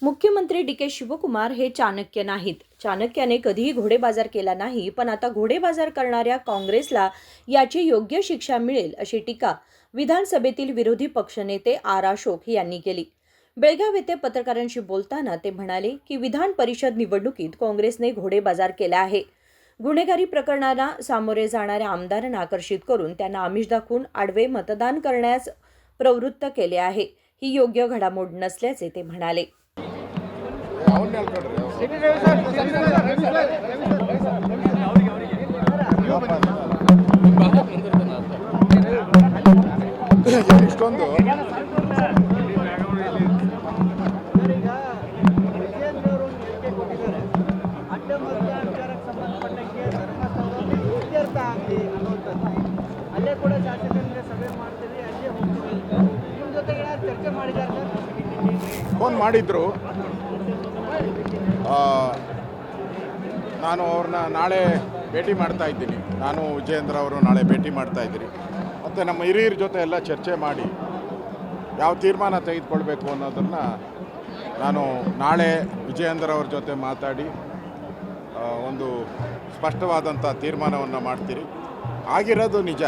मुख्यमंत्री डी.के. शिवकुमार हे चाणक्य नाहीत. चाणक्याने कधीही घोडेबाजार केला नाही, पण आता घोडेबाजार करणाऱ्या काँग्रेसला याची योग्य शिक्षा मिळेल अशी टीका विधानसभेतील विरोधी पक्षनेते आर. अशोक यांनी केली. बेळगाव येथे पत्रकारांशी बोलताना ते म्हणाले की विधान परिषद निवडणुकीत काँग्रेसने घोडेबाजार केला आहे. गुन्हेगारी प्रकरणांना सामोरे जाणाऱ्या आमदारांना आकर्षित करून त्यांना आमिष दाखवून आडवे मतदान करण्यास प्रवृत्त केले आहे. ही योग्य घडामोड नसल्याचे ते म्हणाले. ಇಷ್ಟೊಂದು ಅಲ್ಲೇ ಕೂಡ ಶಾಸಕರಿಗೆ ಸಭೆ ಮಾಡ್ತೀವಿ, ಅಲ್ಲೇ ಹೋಗ್ತೀವಿ. ನಿಮ್ಮ ಜೊತೆಗೆ ಚರ್ಚೆ ಮಾಡಿದ್ದಾರೆ ಸರ್? ಫೋನ್ ಮಾಡಿದ್ರು. ನಾನು ಅವ್ರನ್ನ ನಾಳೆ ಭೇಟಿ ಮಾಡ್ತಾ ಇದ್ದೀನಿ. ನಾನು ವಿಜಯೇಂದ್ರ ಅವರು ನಾಳೆ ಭೇಟಿ ಮಾಡ್ತಾ ಇದ್ದೀನಿ. ಮತ್ತು ನಮ್ಮ ಹಿರಿಯರ ಜೊತೆ ಎಲ್ಲ ಚರ್ಚೆ ಮಾಡಿ ಯಾವ ತೀರ್ಮಾನ ತೆಗೆದುಕೊಳ್ಬೇಕು ಅನ್ನೋದನ್ನು ನಾನು ನಾಳೆ ವಿಜಯೇಂದ್ರ ಅವ್ರ ಜೊತೆ ಮಾತಾಡಿ ಒಂದು ಸ್ಪಷ್ಟವಾದಂಥ ತೀರ್ಮಾನವನ್ನು ಮಾಡ್ತೀರಿ. ಆಗಿರೋದು ನಿಜ.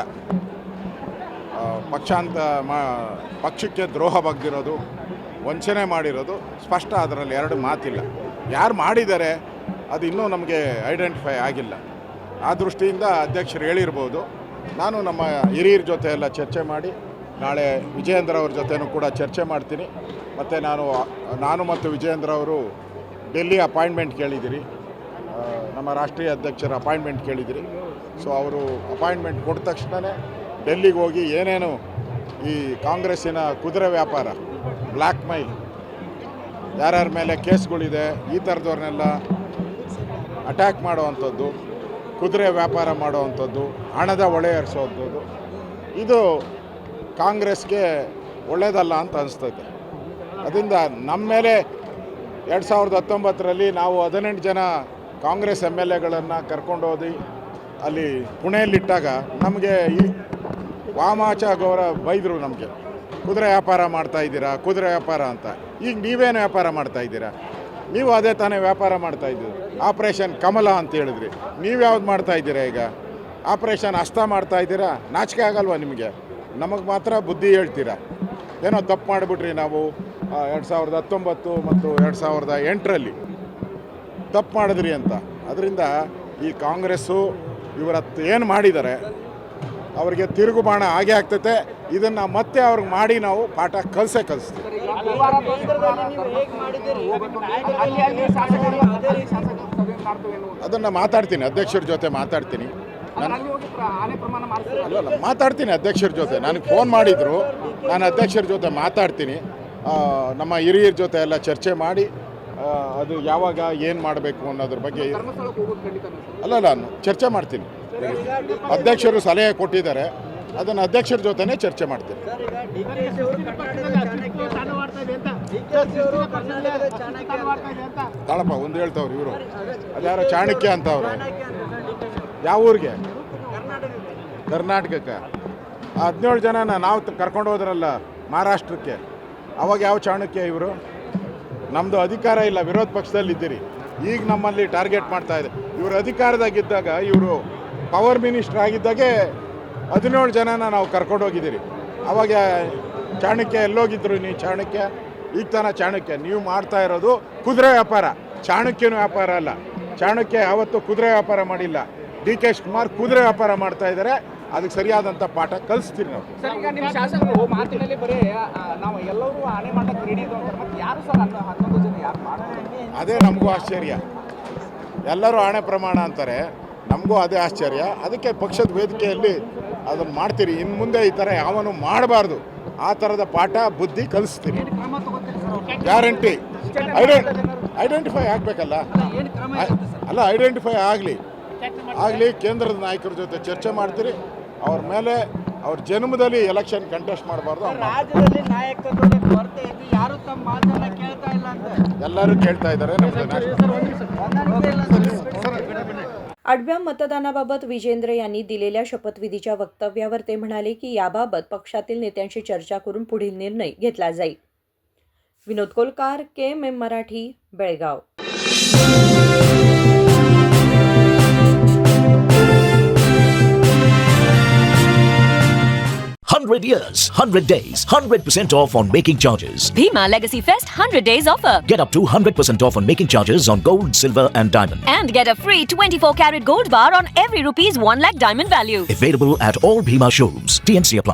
ಪಕ್ಷಕ್ಕೆ ದ್ರೋಹ ಬಗ್ಗಿರೋದು, ವಂಚನೆ ಮಾಡಿರೋದು ಸ್ಪಷ್ಟ. ಅದರಲ್ಲಿ ಎರಡು ಮಾತಿಲ್ಲ. ಯಾರು ಮಾಡಿದ್ದಾರೆ ಅದು ಇನ್ನೂ ನಮಗೆ ಐಡೆಂಟಿಫೈ ಆಗಿಲ್ಲ. ಆ ದೃಷ್ಟಿಯಿಂದ ಅಧ್ಯಕ್ಷರು ಹೇಳಿರ್ಬೋದು. ನಾನು ನಮ್ಮ ಹಿರಿಯರ ಜೊತೆ ಎಲ್ಲ ಚರ್ಚೆ ಮಾಡಿ ನಾಳೆ ವಿಜಯೇಂದ್ರ ಅವ್ರ ಜೊತೆನೂ ಕೂಡ ಚರ್ಚೆ ಮಾಡ್ತೀನಿ. ಮತ್ತು ನಾನು ಮತ್ತು ವಿಜಯೇಂದ್ರ ಅವರು ಡೆಲ್ಲಿ ಅಪಾಯಿಂಟ್ಮೆಂಟ್ ಕೇಳಿದ್ದೀರಿ. ನಮ್ಮ ರಾಷ್ಟ್ರೀಯ ಅಧ್ಯಕ್ಷರ ಅಪಾಯಿಂಟ್ಮೆಂಟ್ ಕೇಳಿದ್ದೀರಿ. ಸೊ ಅವರು ಅಪಾಯಿಂಟ್ಮೆಂಟ್ ಕೊಟ್ಟ ತಕ್ಷಣವೇ ಡೆಲ್ಲಿಗೆ ಹೋಗಿ ಏನೇನು ಈ ಕಾಂಗ್ರೆಸ್ಸಿನ ಕುದುರೆ ವ್ಯಾಪಾರ, ಬ್ಲ್ಯಾಕ್ ಮೈಲ್, ಯಾರ್ಯಾರ ಮೇಲೆ ಕೇಸ್ಗಳಿದೆ, ಈ ಥರದವ್ರನ್ನೆಲ್ಲ ಅಟ್ಯಾಕ್ ಮಾಡುವಂಥದ್ದು, ಕುದುರೆ ವ್ಯಾಪಾರ ಮಾಡುವಂಥದ್ದು, ಹಣದ ಹೊಳೆ ಹರಿಸೋವಂಥದ್ದು, ಇದು ಕಾಂಗ್ರೆಸ್ಗೆ ಒಳ್ಳೆಯದಲ್ಲ ಅಂತ ಅನಿಸ್ತೈತೆ. ಅದರಿಂದ ನಮ್ಮ ಮೇಲೆ 2019ರಲ್ಲಿ ನಾವು 18 ಜನ ಕಾಂಗ್ರೆಸ್ MLAಗಳನ್ನು ಕರ್ಕೊಂಡೋಗಿ ಅಲ್ಲಿ ಪುಣೆಯಲ್ಲಿಟ್ಟಾಗ ನಮಗೆ ಈ ವಾಮಾಚಾರ್ ಬೈದರು. ನಮಗೆ ಕುದುರೆ ವ್ಯಾಪಾರ ಮಾಡ್ತಾಯಿದ್ದೀರಾ, ಕುದುರೆ ವ್ಯಾಪಾರ ಅಂತ. ಈಗ ನೀವೇನು ವ್ಯಾಪಾರ ಮಾಡ್ತಾಯಿದ್ದೀರಾ? ನೀವು ಅದೇ ತಾನೇ ವ್ಯಾಪಾರ ಮಾಡ್ತಾಯಿದ್ದೀರಿ. ಆಪ್ರೇಷನ್ ಕಮಲ ಅಂತ ಹೇಳಿದ್ರಿ. ನೀವು ಯಾವ್ದು ಮಾಡ್ತಾಯಿದ್ದೀರಾ? ಈಗ ಆಪ್ರೇಷನ್ ಹಸ್ತ ಮಾಡ್ತಾಯಿದ್ದೀರಾ? ನಾಚಿಕೆ ಆಗಲ್ವಾ ನಿಮಗೆ? ನಮಗೆ ಮಾತ್ರ ಬುದ್ಧಿ ಹೇಳ್ತೀರಾ. ಏನೋ ತಪ್ಪು ಮಾಡಿಬಿಟ್ರಿ ನಾವು 2019 ಮತ್ತು 2008ರಲ್ಲಿ ತಪ್ಪು ಮಾಡಿದ್ರಿ ಅಂತ. ಅದರಿಂದ ಈ ಕಾಂಗ್ರೆಸ್ಸು ಇವರತ್ತು ಏನು ಮಾಡಿದ್ದಾರೆ ಅವರಿಗೆ ತಿರುಗುಬಾಣ ಆಗೇ ಆಗ್ತೈತೆ. ಇದನ್ನು ಮತ್ತೆ ಅವ್ರಿಗೆ ಮಾಡಿ ನಾವು ಪಾಠ ಕಲಿಸ್ತೀವಿ. ಅದನ್ನು ಮಾತಾಡ್ತೀನಿ, ಅಧ್ಯಕ್ಷರ ಜೊತೆ ಮಾತಾಡ್ತೀನಿ. ಅಲ್ಲ, ಮಾತಾಡ್ತೀನಿ ಅಧ್ಯಕ್ಷರ ಜೊತೆ. ನನಗೆ ಫೋನ್ ಮಾಡಿದರು, ನಾನು ಅಧ್ಯಕ್ಷರ ಜೊತೆ ಮಾತಾಡ್ತೀನಿ. ನಮ್ಮ ಹಿರಿಯರ ಜೊತೆ ಎಲ್ಲ ಚರ್ಚೆ ಮಾಡಿ ಅದು ಯಾವಾಗ ಏನು ಮಾಡಬೇಕು ಅನ್ನೋದ್ರ ಬಗ್ಗೆ ನಾನು ಚರ್ಚೆ ಮಾಡ್ತೀನಿ. ಅಧ್ಯಕ್ಷರು ಸಲಹೆ ಕೊಟ್ಟಿದ್ದಾರೆ, ಅದನ್ನು ಅಧ್ಯಕ್ಷರ ಜೊತೆನೇ ಚರ್ಚೆ ಮಾಡ್ತೀನಿ. ತಾಳಪ್ಪ ಒಂದು ಹೇಳ್ತಾವ್ರು ಇವರು, ಅದ್ಯಾರೋ ಚಾಣಕ್ಯ ಅಂತ ಅವರು. ಯಾವ ಊರಿಗೆ? ಕರ್ನಾಟಕಕ್ಕೆ. 17 ಜನನ ನಾವು ಕರ್ಕೊಂಡು ಹೋದ್ರಲ್ಲ ಮಹಾರಾಷ್ಟ್ರಕ್ಕೆ, ಅವಾಗ ಯಾವ ಚಾಣಕ್ಯ ಇವರು? ನಮ್ಮದು ಅಧಿಕಾರ ಇಲ್ಲ, ವಿರೋಧ ಪಕ್ಷದಲ್ಲಿದ್ದೀರಿ. ಈಗ ನಮ್ಮಲ್ಲಿ ಟಾರ್ಗೆಟ್ ಮಾಡ್ತಾ ಇದೆ. ಇವರು ಅಧಿಕಾರದಾಗಿದ್ದಾಗ, ಇವರು ಪವರ್ ಮಿನಿಸ್ಟರ್ ಆಗಿದ್ದಾಗೆ 17 ಜನನ ನಾವು ಕರ್ಕೊಂಡೋಗಿದ್ದೀರಿ. ಅವಾಗ ಚಾಣಕ್ಯ ಎಲ್ಲೋಗಿದ್ರು? ನೀವು ಚಾಣಕ್ಯ ಈಗ ತಾನ ಚಾಣಕ್ಯ. ನೀವು ಮಾಡ್ತಾ ಇರೋದು ಕುದುರೆ ವ್ಯಾಪಾರ, ಚಾಣಕ್ಯನ ವ್ಯಾಪಾರ ಅಲ್ಲ. ಚಾಣಕ್ಯ ಯಾವತ್ತೂ ಕುದುರೆ ವ್ಯಾಪಾರ ಮಾಡಿಲ್ಲ. ಡಿ.ಕೆ. ಶಿವಕುಮಾರ್ ಕುದುರೆ ವ್ಯಾಪಾರ ಮಾಡ್ತಾ ಇದ್ದಾರೆ. ಅದಕ್ಕೆ ಸರಿಯಾದಂಥ ಪಾಠ ಕಲಿಸ್ತೀರಿ ನಾವು. ಸರ್, ಈಗ ನಿಮ್ಮ ಶಾಸಕರು ಮಾತಿನಲ್ಲಿ ಬರೀ ನಾವು ಎಲ್ಲರೂ ಆಣೆ ಮಾಡಕ್ಕೆ ರೆಡಿ ಇದ್ದು ಅಂತಾರೆ. ಮತ್ತೆ ಯಾರು ಸರ್ 11 ಜನ ಯಾರು ಮಾಡ್ತಾರೆ? ಅದೇ ನಮಗೂ ಆಶ್ಚರ್ಯ. ಎಲ್ಲರೂ ಆಣೆ ಪ್ರಮಾಣ ಅಂತಾರೆ, ನಮಗೂ ಅದೇ ಆಶ್ಚರ್ಯ. ಅದಕ್ಕೆ ಪಕ್ಷದ ವೇದಿಕೆಯಲ್ಲಿ ಅದನ್ನು ಮಾಡ್ತೀರಿ. ಇನ್ನು ಮುಂದೆ ಈ ಥರ ಯಾವನು ಮಾಡಬಾರ್ದು. ಆ ಥರದ ಪಾಠ ಬುದ್ಧಿ ಕಲಿಸ್ತೀರಿ. ಗ್ಯಾರಂಟಿ. ಐಡೆಂಟಿಫೈ ಆಗಬೇಕಲ್ಲ. ಅಲ್ಲ, ಐಡೆಂಟಿಫೈ ಆಗಲಿ. ಕೇಂದ್ರದ ನಾಯಕರ ಜೊತೆ ಚರ್ಚೆ ಮಾಡ್ತೀರಿ. ಅವ್ರ ಮೇಲೆ ಅವ್ರ ಜನ್ಮದಲ್ಲಿ ಎಲೆಕ್ಷನ್ ಕಂಟೆಸ್ಟ್ ಮಾಡಬಾರ್ದು. ರಾಜ್ಯದಲ್ಲಿ ನಾಯಕತ್ವದ ಕೊರತೆ ಇದೆ, ಯಾರು ತಮ್ಮ ಮಾತನ್ನ ಕೇಳ್ತಾ ಇಲ್ಲ ಅಂತ ಎಲ್ಲರೂ ಕೇಳ್ತಾ ಇದ್ದಾರೆ. आडव्या मतदानाबाबत विजेंद्र यांनी दिलेल्या शपथविधीच्या वक्तव्यावर ते म्हणाले की याबाबत पक्षातील नेत्यांशी चर्चा करून पुढील निर्णय घेतला जाईल. Vinod Kolkar, KMM Marathi, Belgaum. 100 years, 100 days, 100% off on making charges. Bhima Legacy Fest 100 days offer. Get up to 100% off on making charges on gold, silver and diamond. And get a free 24 karat gold bar on every rupees 1 lakh diamond value. Available at all Bhima showrooms. TNC apply.